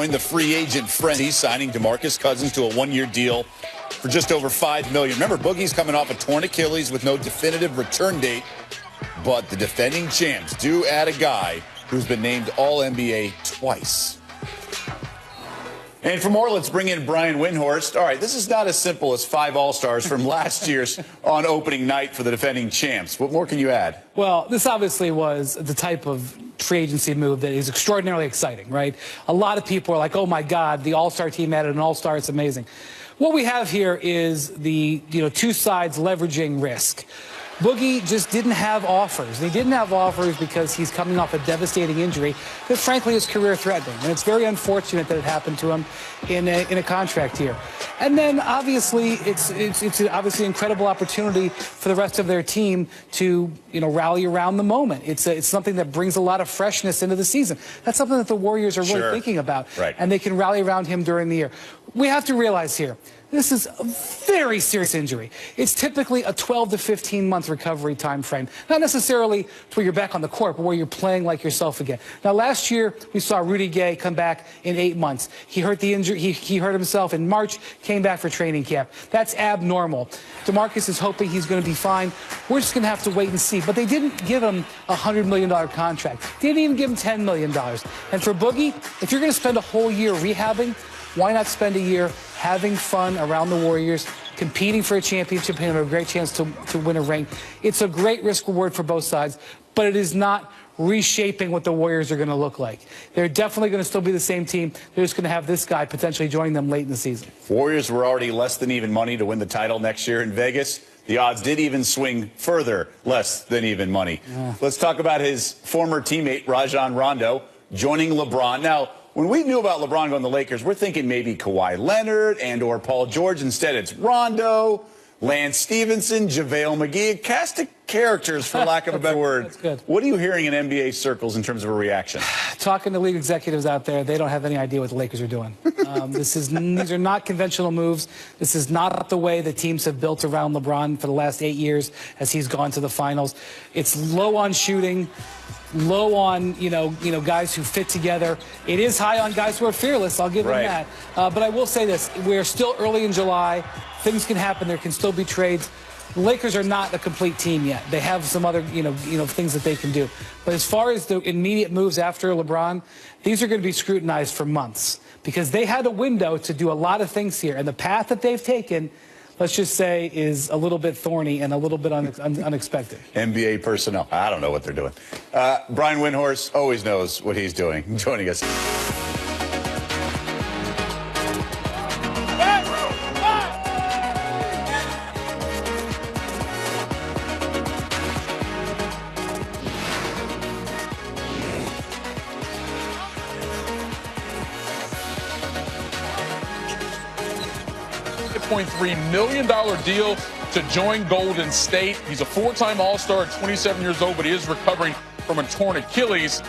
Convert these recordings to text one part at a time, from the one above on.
joined the free agent frenzy, signing DeMarcus Cousins to a one-year deal for just over $5 million. Remember, Boogie's coming off a torn Achilles with no definitive return date, but the defending champs do add a guy who's been named All-NBA twice. And for more, let's bring in Brian Windhorst. All right, this is not as simple as 5 All-Stars from last year's on opening night for the defending champs. What more can you add? Well, this obviously was the type of free agency move that is extraordinarily exciting, right? A lot of people are like, oh, my God, the All-Star team added an All-Star. It's amazing. What we have here is the two sides leveraging risk. Boogie just didn't have offers. And he didn't have offers because he's coming off a devastating injury that, frankly, is career-threatening. And it's very unfortunate that it happened to him in a contract here. And then, obviously, it's obviously an incredible opportunity for the rest of their team to, rally around the moment. It's something that brings a lot of freshness into the season. That's something that the Warriors are really thinking about. Right. And they can rally around him during the year. We have to realize here, this is a very serious injury. It's typically a 12 to 15-month recovery time frame. Not necessarily to where you're back on the court, but where you're playing like yourself again. Now, last year, we saw Rudy Gay come back in 8 months. He hurt the injury. He hurt himself in March, came back for training camp. That's abnormal. DeMarcus is hoping he's going to be fine. We're just going to have to wait and see. But they didn't give him a $100 million contract. They didn't even give him $10 million. And for Boogie, if you're going to spend a whole year rehabbing, why not spend a year having fun around the Warriors, competing for a championship and have a great chance to win a ring? It's a great risk-reward for both sides, but it is not reshaping what the Warriors are going to look like. They're definitely going to still be the same team. They're just going to have this guy potentially joining them late in the season. Warriors were already less than even money to win the title next year in Vegas. The odds did even swing further less than even money. Yeah. Let's talk about his former teammate, Rajon Rondo, joining LeBron. Now, when we knew about LeBron going to the Lakers, we're thinking maybe Kawhi Leonard and or Paul George. Instead, it's Rondo, Lance Stevenson, JaVale McGee, a cast of characters, for lack of a better word. That's good. What are you hearing in NBA circles in terms of a reaction? Talking to league executives out there, they don't have any idea what the Lakers are doing. These are not conventional moves. This is not the way the teams have built around LeBron for the last 8 years as he's gone to the finals. It's low on shooting, low on guys who fit together. It is high on guys who are fearless. I'll give them that. But I will say this: we're still early in July. Things can happen. There can still be trades. The Lakers are not a complete team yet. They have some other things that they can do. But as far as the immediate moves after LeBron, these are going to be scrutinized for months because they had a window to do a lot of things here, and the path that they've taken, let's just say, is a little bit thorny and a little bit unexpected. NBA personnel, I don't know what they're doing. Brian Windhorst always knows what he's doing. Joining us. $8.3 million deal to join Golden State. He's a 4-time All-Star at 27 years old, but he is recovering from a torn Achilles.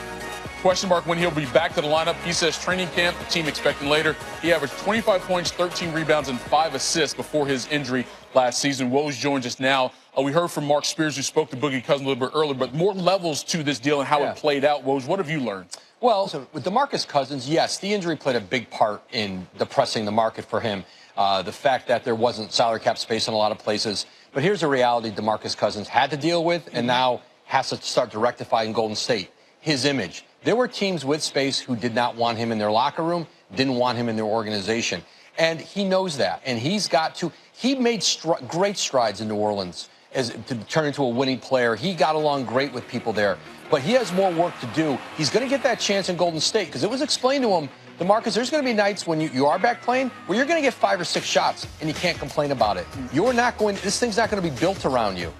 Question mark when he'll be back to the lineup. He says training camp, the team expecting later. He averaged 25 points, 13 rebounds, and 5 assists before his injury last season. Woj joins us now. We heard from Mark Spears, who spoke to Boogie Cousins a little bit earlier, but more levels to this deal and how it played out. Woj, what have you learned? Well, so with DeMarcus Cousins, yes, the injury played a big part in depressing the market for him. The fact that there wasn't salary cap space in a lot of places. But here's a reality DeMarcus Cousins had to deal with and now has to start to rectify in Golden State. His image. There were teams with space who did not want him in their locker room, didn't want him in their organization. And he knows that. And he's got to, he made great strides in New Orleans to turn into a winning player. He got along great with people there. But he has more work to do. He's going to get that chance in Golden State because it was explained to him, DeMarcus, there's going to be nights when you are back playing where you're going to get 5 or 6 shots and you can't complain about it. You're not going, this thing's not going to be built around you.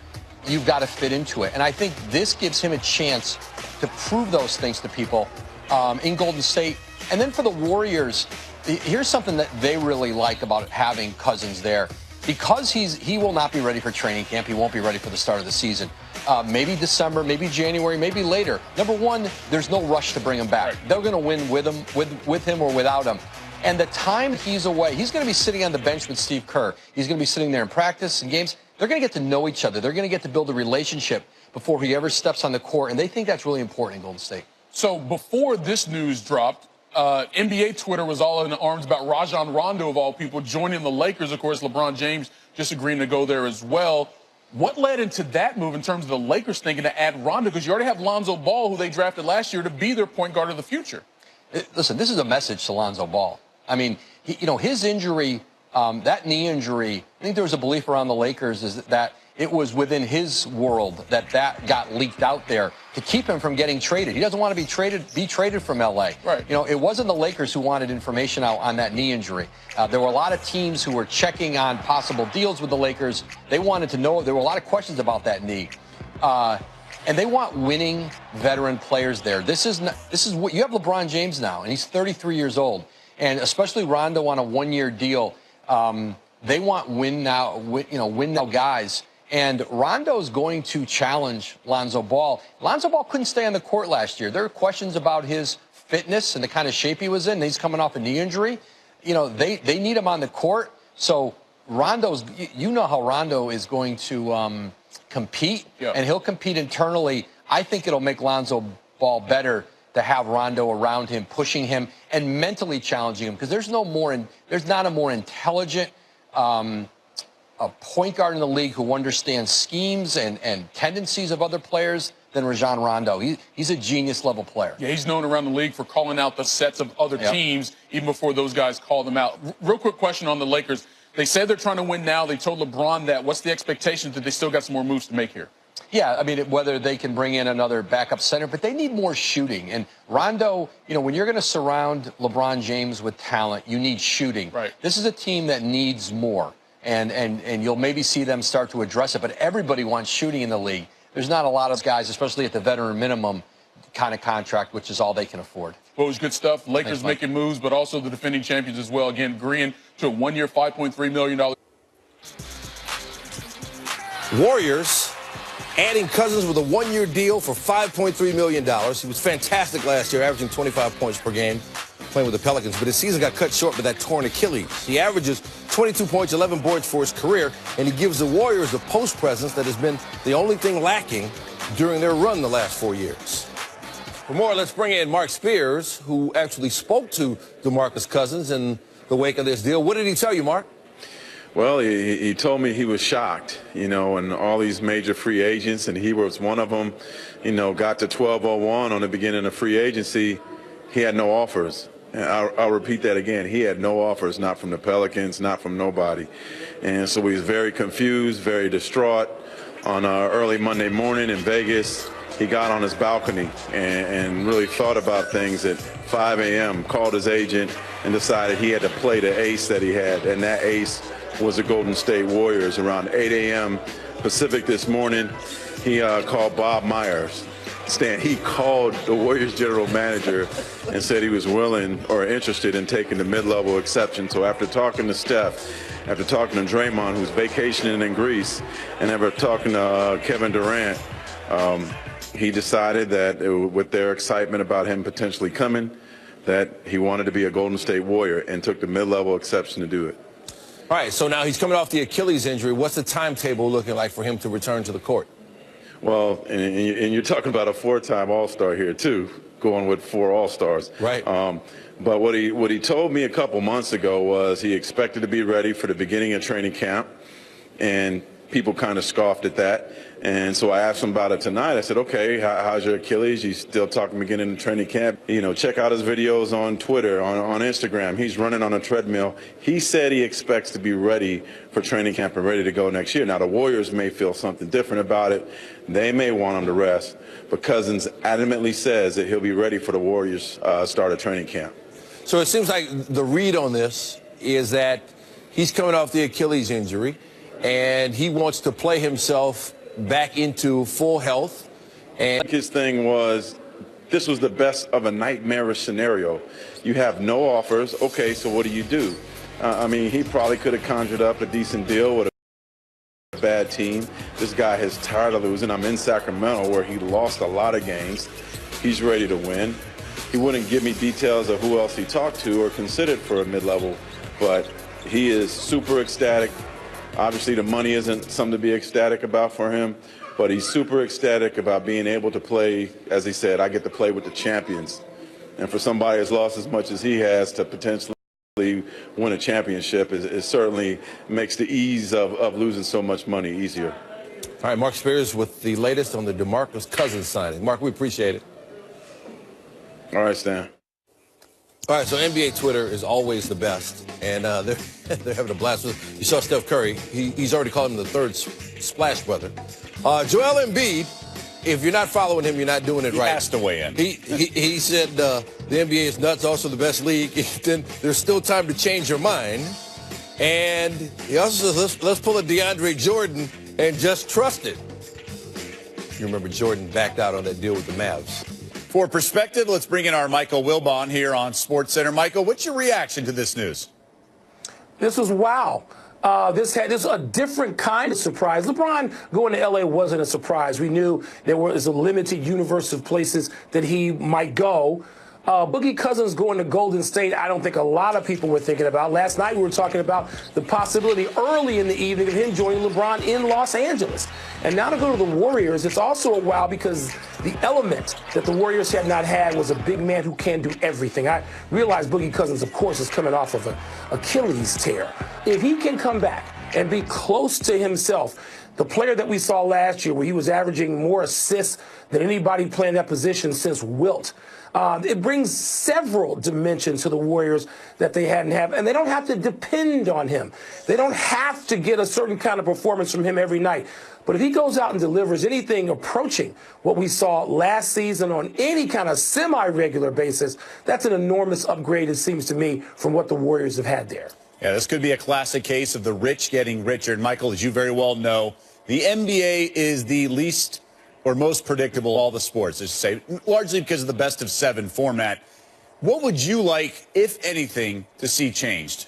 You've got to fit into it. And I think this gives him a chance to prove those things to people in Golden State. And then for the Warriors, here's something that they really like about having Cousins there. Because he will not be ready for training camp, he won't be ready for the start of the season. Maybe December, maybe January, maybe later. Number one, there's no rush to bring him back. They're going to win with him or without him. And the time he's away, he's going to be sitting on the bench with Steve Kerr. He's going to be sitting there in practice and games. They're going to get to know each other. They're going to get to build a relationship before he ever steps on the court. And they think that's really important in Golden State. So before this news dropped, NBA Twitter was all in arms about Rajon Rondo, of all people, joining the Lakers. Of course, LeBron James just agreeing to go there as well. What led into that move in terms of the Lakers thinking to add Rondo? Because you already have Lonzo Ball, who they drafted last year, to be their point guard of the future. Listen, this is a message to Lonzo Ball. I mean, his injury, that knee injury, I think there was a belief around the Lakers is that it was within his world that got leaked out there to keep him from getting traded. He doesn't want to be traded from L.A. Right. It wasn't the Lakers who wanted information out on that knee injury. There were a lot of teams who were checking on possible deals with the Lakers. They wanted to know. There were a lot of questions about that knee. And they want winning veteran players there. This is what you have LeBron James now, and he's 33 years old. And especially Rondo on a one-year deal. They want win now guys. And Rondo's going to challenge Lonzo Ball. Lonzo Ball couldn't stay on the court last year. There are questions about his fitness and the kind of shape he was in. He's coming off a knee injury. They need him on the court. So Rondo's, how Rondo is going to compete, and he'll compete internally. I think it'll make Lonzo Ball better to have Rondo around him, pushing him and mentally challenging him, because there's not a more intelligent a point guard in the league who understands schemes and tendencies of other players than Rajon Rondo. He's a genius level player. Yeah, he's known around the league for calling out the sets of other teams even before those guys call them out. Real quick question on the Lakers. They said they're trying to win now. They told LeBron that. What's the expectation that they still got some more moves to make here? Yeah, I mean, whether they can bring in another backup center, but they need more shooting. And Rondo, when you're going to surround LeBron James with talent, you need shooting. Right. This is a team that needs more. And you'll maybe see them start to address it. But everybody wants shooting in the league. There's not a lot of guys, especially at the veteran minimum kind of contract, which is all they can afford. Well, it was good stuff. Lakers making moves, but also the defending champions as well. Again, agreeing to a one-year, $5.3 million. Warriors adding Cousins with a one-year deal for $5.3 million. He was fantastic last year, averaging 25 points per game, playing with the Pelicans, but his season got cut short by that torn Achilles. He averages 22 points, 11 boards for his career, and he gives the Warriors a post presence that has been the only thing lacking during their run the last 4 years. For more, let's bring in Mark Spears, who actually spoke to DeMarcus Cousins in the wake of this deal. What did he tell you, Mark? Well, he told me he was shocked, and all these major free agents, and he was one of them, got to 1201 on the beginning of free agency. He had no offers. And I'll repeat that again. He had no offers, not from the Pelicans, not from nobody. And so he was very confused, very distraught. On early Monday morning in Vegas, he got on his balcony and really thought about things at 5 a.m., called his agent, and decided he had to play the ace that he had. And that ace was the Golden State Warriors. Around 8 a.m. Pacific this morning, he called Bob Myers. He called the Warriors general manager and said he was willing or interested in taking the mid-level exception. So after talking to Steph, after talking to Draymond, who's vacationing in Greece, and after talking to Kevin Durant, he decided that with their excitement about him potentially coming, that he wanted to be a Golden State Warrior and took the mid-level exception to do it. All right, so now he's coming off the Achilles injury. What's the timetable looking like for him to return to the court? Well, and you're talking about a four-time All-Star here, too, going with 4 All-Stars. Right. But what he told me a couple months ago was he expected to be ready for the beginning of training camp, and people kind of scoffed at that. And so I asked him about it tonight. I said, okay, how's your Achilles? You still talking beginning of training camp? Check out his videos on Twitter, on Instagram. He's running on a treadmill. He said he expects to be ready for training camp and ready to go next year. Now, the Warriors may feel something different about it. They may want him to rest. But Cousins adamantly says that he'll be ready for the Warriors' start of training camp. So it seems like the read on this is that he's coming off the Achilles injury, and he wants to play himself back into full health. And his thing was, this was the best of a nightmarish scenario. You have no offers. Okay, so what do you do? He probably could have conjured up a decent deal with a bad team. This guy is tired of losing. I'm in Sacramento where he lost a lot of games. He's ready to win. He wouldn't give me details of who else he talked to or considered for a mid-level, but he is super ecstatic. Obviously, the money isn't something to be ecstatic about for him, but he's super ecstatic about being able to play. As he said, I get to play with the champions. And for somebody that's lost as much as he has to potentially win a championship, it certainly makes the ease of losing so much money easier. All right, Mark Spears with the latest on the DeMarcus Cousins signing. Mark, we appreciate it. All right, Stan. All right, so NBA Twitter is always the best, and they're having a blast with it. You saw Steph Curry. He's already called him the third splash brother. Joel Embiid, if you're not following him, you're not doing it right. He has to weigh in. He said the NBA is nuts, also the best league. Then there's still time to change your mind. And he also says, let's pull a DeAndre Jordan and just trust it. You remember Jordan backed out on that deal with the Mavs. For perspective, let's bring in our Michael Wilbon here on SportsCenter. Michael, what's your reaction to this news? This was wow. This is a different kind of surprise. LeBron going to L.A. wasn't a surprise. We knew there was a limited universe of places that he might go. Boogie Cousins going to Golden State, I don't think a lot of people were thinking about. Last night we were talking about the possibility early in the evening of him joining LeBron in Los Angeles. And now to go to the Warriors, it's also a wow because the element that the Warriors had not had was a big man who can do everything. I realize Boogie Cousins, of course, is coming off of an Achilles tear. If he can come back and be close to himself, the player that we saw last year where he was averaging more assists than anybody playing that position since Wilt, it brings several dimensions to the Warriors that they hadn't had, and they don't have to depend on him. They don't have to get a certain kind of performance from him every night. But if he goes out and delivers anything approaching what we saw last season on any kind of semi-regular basis, that's an enormous upgrade, it seems to me, from what the Warriors have had there. Yeah, this could be a classic case of the rich getting richer. And Michael, as you very well know, the NBA is the least or most predictable of all the sports, I should say, largely because of the best-of-7 format. What would you like, if anything, to see changed?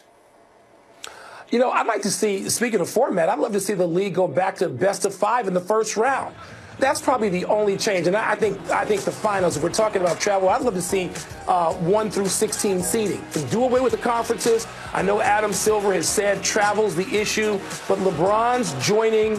You know, I'd like to see, speaking of format, I'd love to see the league go back to best-of-5 in the first round. That's probably the only change. And I think the finals, if we're talking about travel, I'd love to see 1 through 16 seeding. To do away with the conferences. I know Adam Silver has said travel's the issue, but LeBron's joining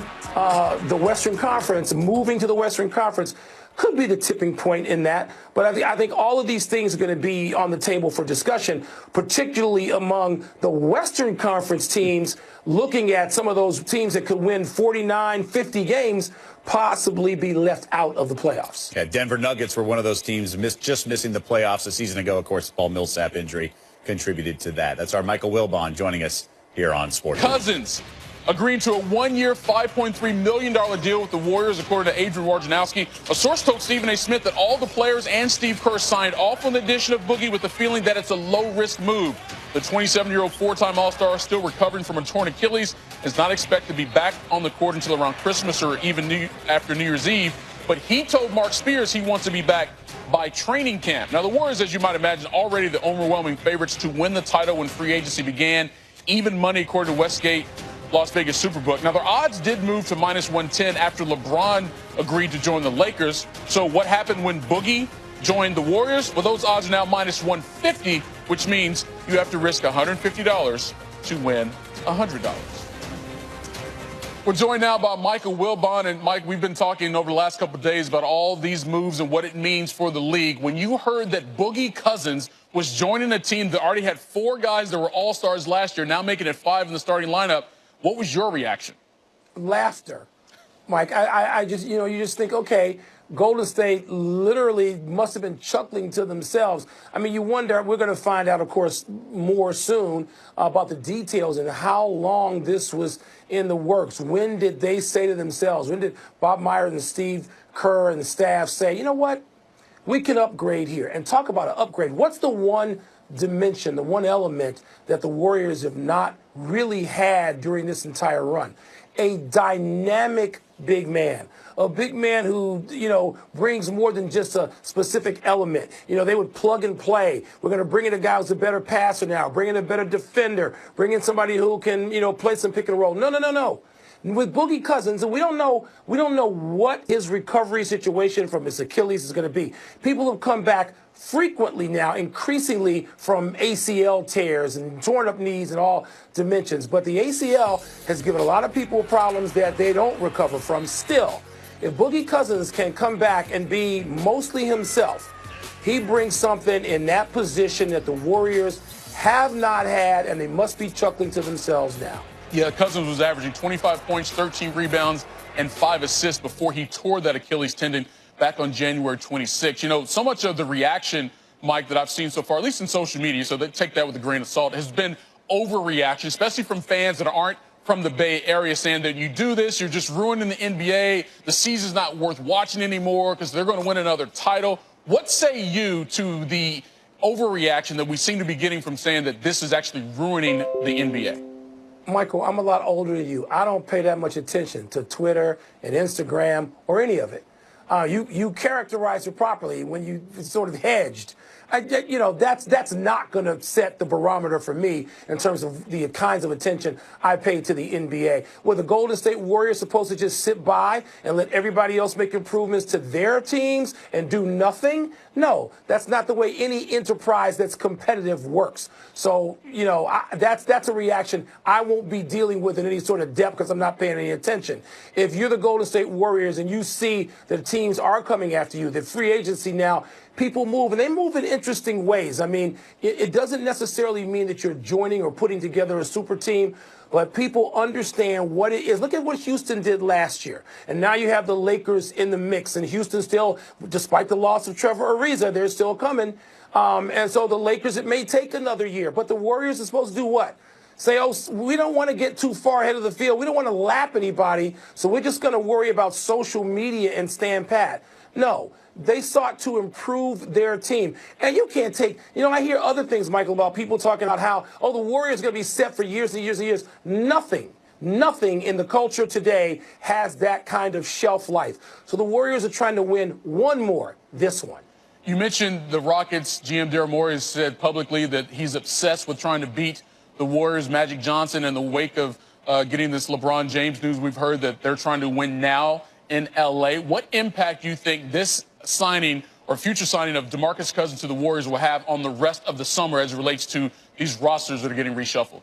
the Western Conference, moving to the Western Conference, could be the tipping point in that. But I think all of these things are going to be on the table for discussion, particularly among the Western Conference teams, looking at some of those teams that could win 49, 50 games, possibly be left out of the playoffs. Yeah, Denver Nuggets were one of those teams just missing the playoffs a season ago. Of course, Paul Millsap injury contributed to that. That's our Michael Wilbon joining us here on Sports. Cousins agreeing to a one-year, $5.3 million deal with the Warriors, according to Adrian Wojnarowski. A source told Stephen A. Smith that all the players and Steve Kerr signed off on the addition of Boogie with the feeling that it's a low-risk move. The 27-year-old four-time All-Star, still recovering from a torn Achilles, is not expected to be back on the court until around Christmas or even after New Year's Eve. But he told Mark Spears he wants to be back by training camp. Now, the Warriors, as you might imagine, already the overwhelming favorites to win the title when free agency began. Even money, according to Westgate Las Vegas Superbook. Now, their odds did move to -110 after LeBron agreed to join the Lakers. So what happened when Boogie joined the Warriors? Well, those odds are now -150, which means you have to risk $150 to win $100. We're joined now by Michael Wilbon. And, Mike, we've been talking over the last couple of days about all these moves and what it means for the league. When you heard that Boogie Cousins was joining a team that already had 4 guys that were all-stars last year, now making it 5 in the starting lineup, what was your reaction? Laughter. Mike, I just, you just think, okay, Golden State literally must have been chuckling to themselves. I mean, you wonder, we're going to find out, of course, more soon about the details and how long this was in the works. When did they say to themselves, when did Bob Myers and Steve Kerr and the staff say, you know what, we can upgrade here? And talk about an upgrade. What's the one dimension, the one element that the Warriors have not really had during this entire run? A dynamic big man. A big man who, brings more than just a specific element. They would plug and play. We're going to bring in a guy who's a better passer now, bring in a better defender, bring in somebody who can, play some pick and roll. No. With Boogie Cousins, and we don't know what his recovery situation from his Achilles is going to be. People have come back frequently now, increasingly, from ACL tears and torn up knees and all dimensions. But the ACL has given a lot of people problems that they don't recover from still. If Boogie Cousins can come back and be mostly himself, He brings something in that position that the Warriors have not had, and they must be chuckling to themselves now. Yeah, Cousins was averaging 25 points, 13 rebounds, and 5 assists before he tore that Achilles tendon back on January 26. You know, so much of the reaction, Mike, that I've seen so far, at least in social media, so take that with a grain of salt, has been overreaction, especially from fans that aren't from the Bay Area, saying that you do this, you're just ruining the NBA. The season's not worth watching anymore because they're going to win another title. What say you to the overreaction that we seem to be getting from saying that this is actually ruining the NBA? Michael, I'm a lot older than you. I don't pay that much attention to Twitter and Instagram or any of it. You characterize it properly when you sort of hedged. That's not going to set the barometer for me in terms of the kinds of attention I pay to the NBA. Were the Golden State Warriors supposed to just sit by and let everybody else make improvements to their teams and do nothing? No, that's not the way any enterprise that's competitive works. So, that's a reaction I won't be dealing with in any sort of depth because I'm not paying any attention. If you're the Golden State Warriors and you see that teams are coming after you, that free agency now, people move, and they move in interesting ways. I mean, it doesn't necessarily mean that you're joining or putting together a super team, but people understand what it is. Look at what Houston did last year. And now you have the Lakers in the mix, and Houston still, despite the loss of Trevor Ariza, they're still coming. And so the Lakers, it may take another year, but the Warriors are supposed to do what? Say, oh, we don't want to get too far ahead of the field. We don't want to lap anybody, so we're just going to worry about social media and stand pat. No. They sought to improve their team. And you can't take, I hear other things, Michael, about people talking about how, the Warriors are going to be set for years and years and years. Nothing in the culture today has that kind of shelf life. So the Warriors are trying to win one more, this one. You mentioned the Rockets. GM Daryl Morey has said publicly that he's obsessed with trying to beat the Warriors. Magic Johnson, in the wake of getting this LeBron James news, we've heard that they're trying to win now in L.A. What impact do you think this signing or future signing of DeMarcus Cousins to the Warriors will have on the rest of the summer as it relates to these rosters that are getting reshuffled?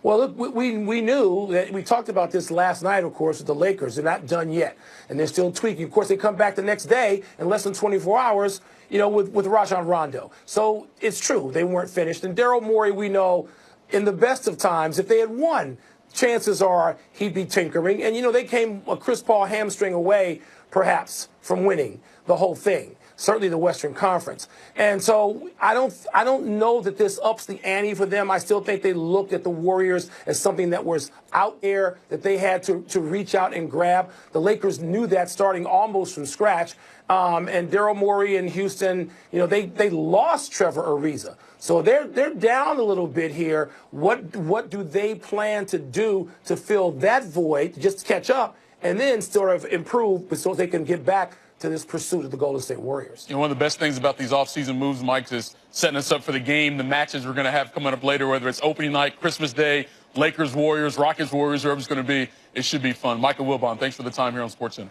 Well, look, we knew that we talked about this last night, of course, with the Lakers. They're not done yet, and they're still tweaking. Of course, they come back the next day in less than 24 hours, with Rajon Rondo. So it's true, they weren't finished. And Daryl Morey, we know, in the best of times, if they had won, chances are he'd be tinkering. And, they came a Chris Paul hamstring away, perhaps, from winning the whole thing, certainly the Western Conference. And so I don't know that this ups the ante for them. I still think they looked at the Warriors as something that was out there that they had to reach out and grab. The Lakers knew that starting almost from scratch. And Daryl Morey in Houston, they lost Trevor Ariza. So they're down a little bit here. What do they plan to do to fill that void, just to catch up, and then sort of improve so they can get back to this pursuit of the Golden State Warriors? One of the best things about these offseason moves, Mike, is setting us up for the game, the matches we're going to have coming up later, whether it's opening night, Christmas Day, Lakers, Warriors, Rockets, Warriors, whoever's going to be. It should be fun. Michael Wilbon, thanks for the time here on SportsCenter.